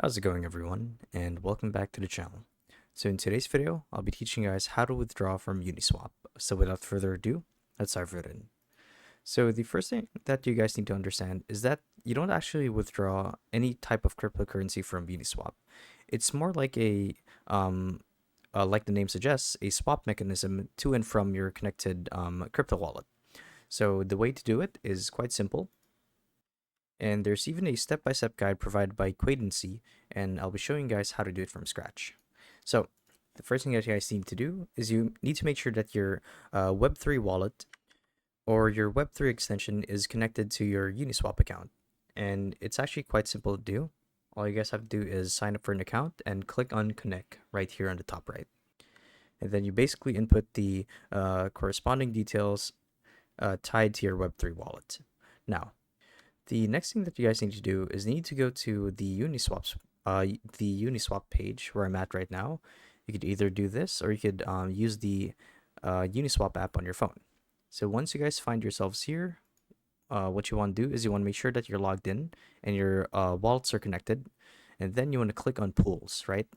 How's it going, everyone, and welcome back to the channel. So in today's video, I'll be teaching you guys how to withdraw from Uniswap. So without further ado, let's dive right in. So the first thing that you guys need to understand is that you don't actually withdraw any type of cryptocurrency from Uniswap. It's more like like the name suggests, a swap mechanism to and from your connected crypto wallet. So the way to do it is quite simple. And there's even a step-by-step guide provided by Quadency, and I'll be showing you guys how to do it from scratch. So the first thing that you guys need to do is you need to make sure that your Web3 wallet or your Web3 extension is connected to your Uniswap account. And it's actually quite simple to do. All you guys have to do is sign up for an account and click on connect right here on the top right. And then you basically input the corresponding details tied to your Web3 wallet. Now, the next thing that you guys need to do is need to go to the Uniswap page where I'm at right now. You could either do this or you could use the Uniswap app on your phone. So once you guys find yourselves here, what you want to do is you want to make sure that you're logged in and your wallets are connected, and then you want to click on pools, right?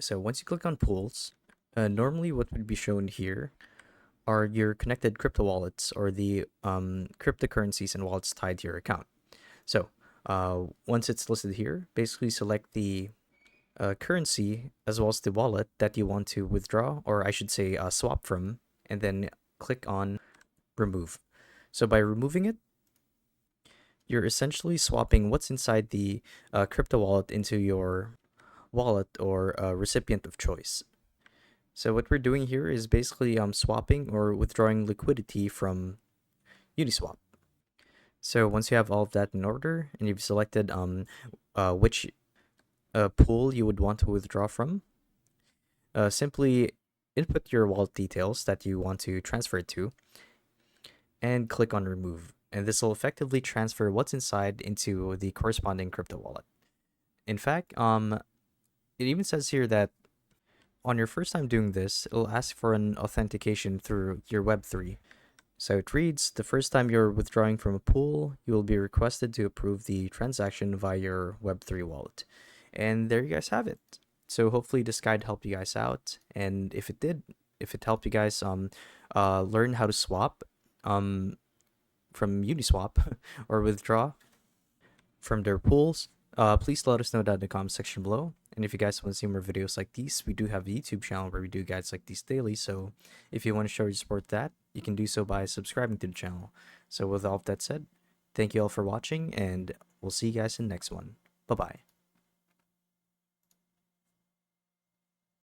So once you click on pools, normally what would be shown here are your connected crypto wallets or the cryptocurrencies and wallets tied to your account. So once it's listed here, basically select the currency as well as the wallet that you want to withdraw, or I should say swap from, and then click on remove. So by removing it, you're essentially swapping what's inside the crypto wallet into your wallet or recipient of choice. So what we're doing here is basically swapping or withdrawing liquidity from Uniswap. So once you have all of that in order and you've selected which pool you would want to withdraw from, simply input your wallet details that you want to transfer it to and click on remove. And this will effectively transfer what's inside into the corresponding crypto wallet. In fact, it even says here that on your first time doing this, it'll ask for an authentication through your Web3. So it reads, the first time you're withdrawing from a pool, you will be requested to approve the transaction via your Web3 wallet. And there you guys have it. So hopefully this guide helped you guys out. And if it did, if it helped you guys learn how to swap from Uniswap or withdraw from their pools, please let us know down in the comment section below. And if you guys want to see more videos like these, we do have a YouTube channel where we do guides like these daily. So if you want to show your support that, you can do so by subscribing to the channel. So with all of that said, thank you all for watching, and we'll see you guys in the next one. Bye-bye.